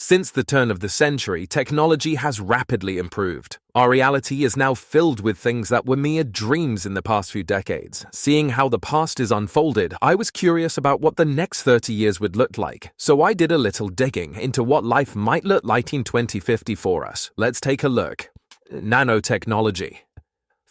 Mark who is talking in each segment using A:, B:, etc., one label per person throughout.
A: Since the turn of the century, technology has rapidly improved. Our reality is now filled with things that were mere dreams in the past few decades. Seeing how the past is unfolded, I was curious about what the next 30 years would look like. So I did a little digging into what life might look like in 2050 for us. Let's take a look. Nanotechnology.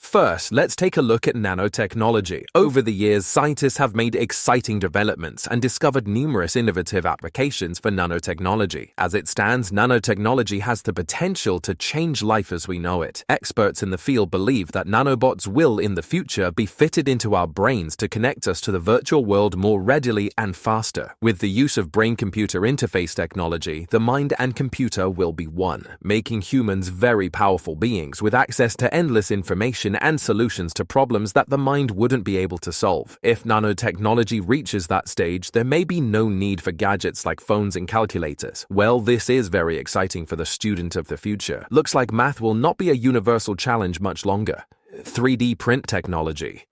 A: First, let's take a look at nanotechnology. Over the years, scientists have made exciting developments and discovered numerous innovative applications for nanotechnology. As it stands, nanotechnology has the potential to change life as we know it. Experts in the field believe that nanobots will, in the future, be fitted into our brains to connect us to the virtual world more readily and faster. With the use of brain-computer interface technology, the mind and computer will be one, making humans very powerful beings with access to endless information and solutions to problems that the mind wouldn't be able to solve. If nanotechnology reaches that stage, there may be no need for gadgets like phones and calculators. Well, this is very exciting for the student of the future. Looks like math will not be a universal challenge much longer. 3D print technology.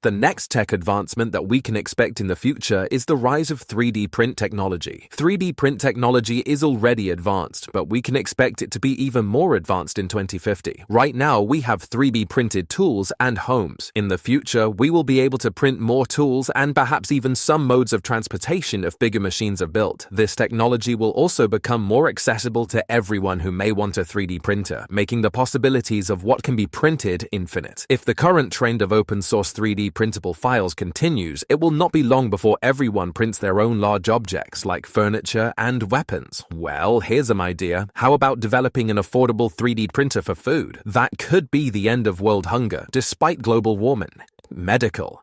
A: The next tech advancement that we can expect in the future is the rise of 3D print technology. 3D print technology is already advanced, but we can expect it to be even more advanced in 2050. Right now, we have 3D printed tools and homes. In the future, we will be able to print more tools and perhaps even some modes of transportation if bigger machines are built. This technology will also become more accessible to everyone who may want a 3D printer, making the possibilities of what can be printed infinite. If the current trend of open source 3D printable files continues, it will not be long before everyone prints their own large objects like furniture and weapons. Well, here's an idea. How about developing an affordable 3D printer for food? That could be the end of world hunger, despite global warming. Medical.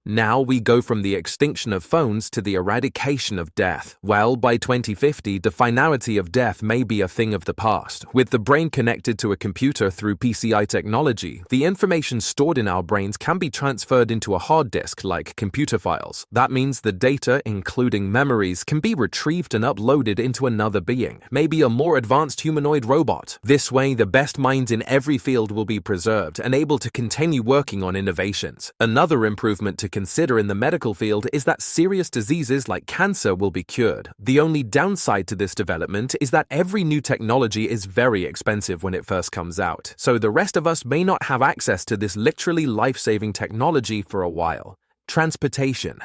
A: Now we go from the extinction of phones to the eradication of death. Well, by 2050, the finality of death may be a thing of the past. With the brain connected to a computer through PCI technology, the information stored in our brains can be transferred into a hard disk like computer files. That means the data, including memories, can be retrieved and uploaded into another being, maybe a more advanced humanoid robot. This way, the best minds in every field will be preserved and able to continue working on innovations. Another improvement to consider in the medical field is that serious diseases like cancer will be cured. The only downside to this development is that every new technology is very expensive when it first comes out, so the rest of us may not have access to this literally life-saving technology for a while. Transportation.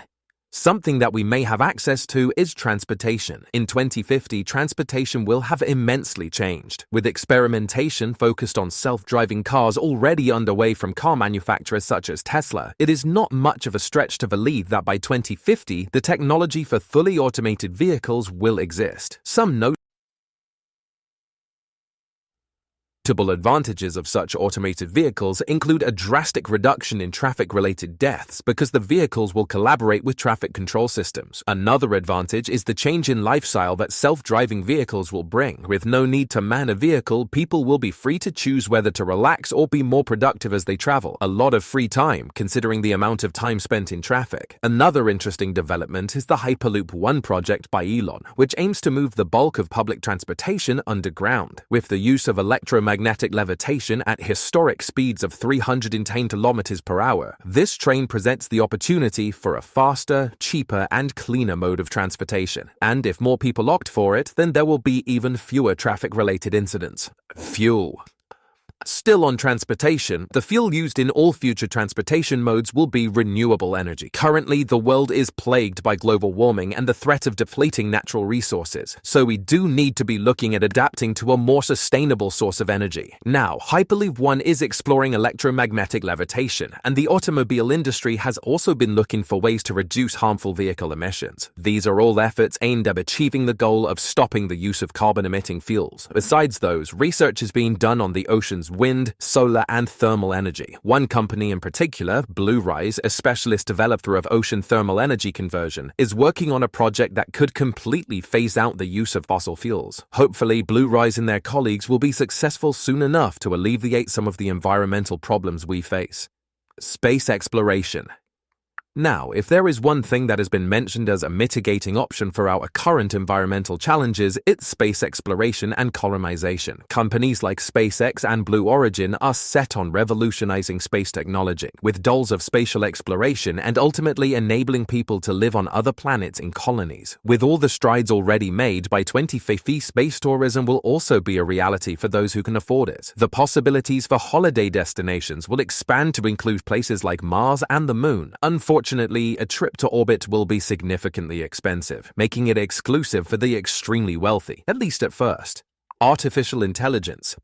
A: Something that we may have access to is transportation. In 2050, transportation will have immensely changed. With experimentation focused on self-driving cars already underway from car manufacturers such as Tesla, it is not much of a stretch to believe that by 2050, the technology for fully automated vehicles will exist. Some notable advantages of such automated vehicles include a drastic reduction in traffic-related deaths because the vehicles will collaborate with traffic control systems. Another advantage is the change in lifestyle that self-driving vehicles will bring. With no need to man a vehicle, people will be free to choose whether to relax or be more productive as they travel. A lot of free time, considering the amount of time spent in traffic. Another interesting development is the Hyperloop One project by Elon, which aims to move the bulk of public transportation underground. With the use of electromagnetic levitation at historic speeds of 310 kilometers per hour, this train presents the opportunity for a faster, cheaper, and cleaner mode of transportation. And if more people opt for it, then there will be even fewer traffic-related incidents. Fuel. Still on transportation, the fuel used in all future transportation modes will be renewable energy. Currently, the world is plagued by global warming and the threat of depleting natural resources, so we do need to be looking at adapting to a more sustainable source of energy. Now, Hyperloop One is exploring electromagnetic levitation, and the automobile industry has also been looking for ways to reduce harmful vehicle emissions. These are all efforts aimed at achieving the goal of stopping the use of carbon-emitting fuels. Besides those, research is being done on the ocean's wind, solar, and thermal energy. One company in particular, Blue Rise, a specialist developer of ocean thermal energy conversion, is working on a project that could completely phase out the use of fossil fuels. Hopefully, Blue Rise and their colleagues will be successful soon enough to alleviate some of the environmental problems we face. Space exploration. Now, if there is one thing that has been mentioned as a mitigating option for our current environmental challenges, it's space exploration and colonization. Companies like SpaceX and Blue Origin are set on revolutionizing space technology, with goals of spatial exploration and ultimately enabling people to live on other planets in colonies. With all the strides already made, by 2050, space tourism will also be a reality for those who can afford it. The possibilities for holiday destinations will expand to include places like Mars and the Moon. Unfortunately, a trip to orbit will be significantly expensive, making it exclusive for the extremely wealthy, at least at first. Artificial intelligence.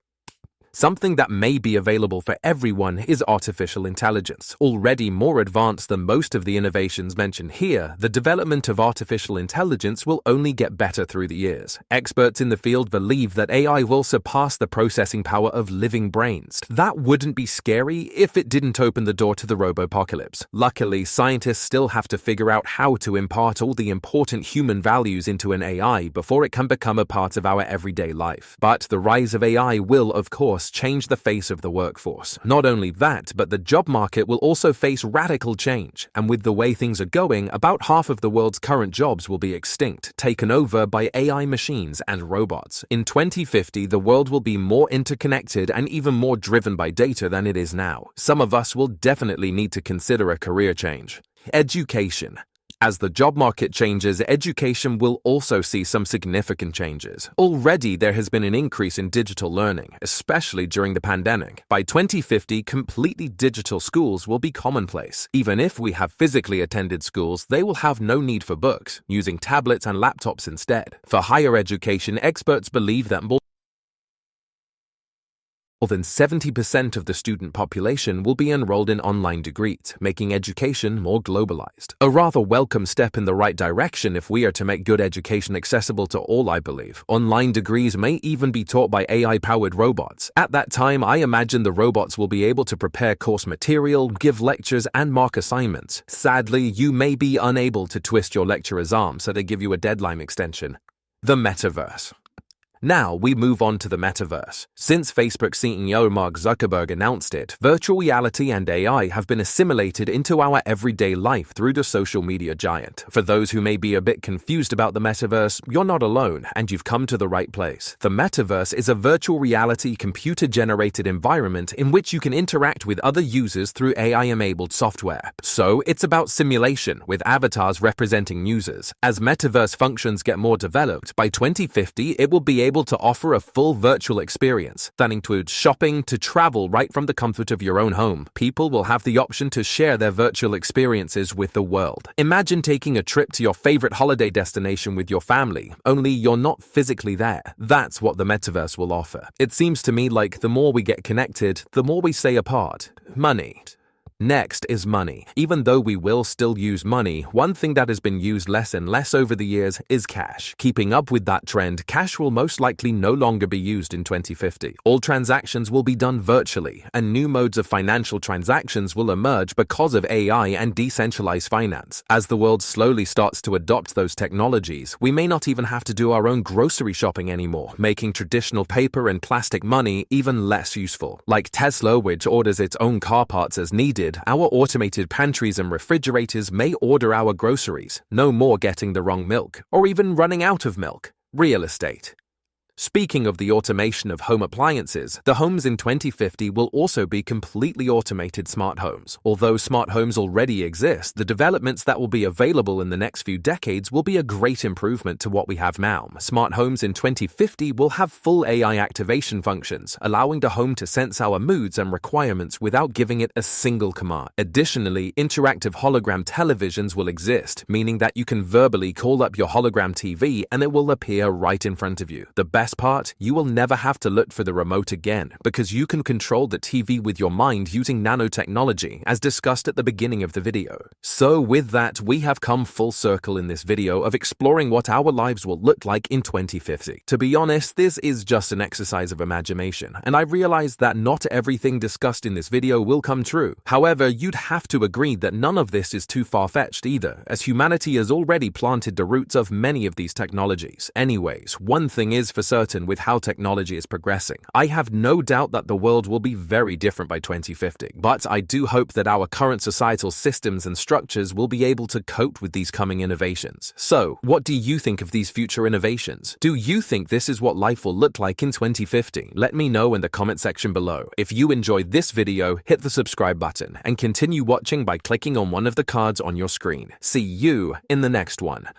A: Something that may be available for everyone is artificial intelligence. Already more advanced than most of the innovations mentioned here, the development of artificial intelligence will only get better through the years. Experts in the field believe that AI will surpass the processing power of living brains. That wouldn't be scary if it didn't open the door to the robopocalypse. Luckily, scientists still have to figure out how to impart all the important human values into an AI before it can become a part of our everyday life. But the rise of AI will, of course, change the face of the workforce. Not only that, but the job market will also face radical change. And with the way things are going, about half of the world's current jobs will be extinct, taken over by AI machines and robots. In 2050, the world will be more interconnected and even more driven by data than it is now. Some of us will definitely need to consider a career change. Education. As the job market changes, education will also see some significant changes. Already, there has been an increase in digital learning, especially during the pandemic. By 2050, completely digital schools will be commonplace. Even if we have physically attended schools, they will have no need for books, using tablets and laptops instead. For higher education, experts believe that more than 70% of the student population will be enrolled in online degrees, making education more globalized. A rather welcome step in the right direction if we are to make good education accessible to all, I believe. Online degrees may even be taught by AI-powered robots. At that time, I imagine the robots will be able to prepare course material, give lectures, and mark assignments. Sadly, you may be unable to twist your lecturer's arm so they give you a deadline extension. The metaverse. Now we move on to the metaverse. Since Facebook CEO Mark Zuckerberg announced it, virtual reality and AI have been assimilated into our everyday life through the social media giant. For those who may be a bit confused about the metaverse, you're not alone, and you've come to the right place. The metaverse is a virtual reality computer-generated environment in which you can interact with other users through AI-enabled software. So it's about simulation, with avatars representing users. As metaverse functions get more developed, by 2050 it will be able to offer a full virtual experience that includes shopping to travel right from the comfort of your own home. People will have the option to share their virtual experiences with the world. Imagine taking a trip to your favorite holiday destination with your family, only you're not physically there. That's what the metaverse will offer. It seems to me like the more we get connected, the more we stay apart. Money. Next is money. Even though we will still use money, one thing that has been used less and less over the years is cash. Keeping up with that trend, cash will most likely no longer be used in 2050. All transactions will be done virtually, and new modes of financial transactions will emerge because of AI and decentralized finance. As the world slowly starts to adopt those technologies, we may not even have to do our own grocery shopping anymore, making traditional paper and plastic money even less useful. Like Tesla, which orders its own car parts as needed, our automated pantries and refrigerators may order our groceries, no more getting the wrong milk, or even running out of milk. Real estate. Speaking of the automation of home appliances, the homes in 2050 will also be completely automated smart homes. Although smart homes already exist, the developments that will be available in the next few decades will be a great improvement to what we have now. Smart homes in 2050 will have full AI activation functions, allowing the home to sense our moods and requirements without giving it a single command. Additionally, interactive hologram televisions will exist, meaning that you can verbally call up your hologram TV and it will appear right in front of you. The best part, you will never have to look for the remote again, because you can control the TV with your mind using nanotechnology, as discussed at the beginning of the video. So with that, we have come full circle in this video of exploring what our lives will look like in 2050. To be honest, this is just an exercise of imagination, and I realize that not everything discussed in this video will come true. However, you'd have to agree that none of this is too far-fetched either, as humanity has already planted the roots of many of these technologies. Anyways, one thing is for certain, certain with how technology is progressing. I have no doubt that the world will be very different by 2050, but I do hope that our current societal systems and structures will be able to cope with these coming innovations. So, what do you think of these future innovations? Do you think this is what life will look like in 2050? Let me know in the comment section below. If you enjoyed this video, hit the subscribe button and continue watching by clicking on one of the cards on your screen. See you in the next one.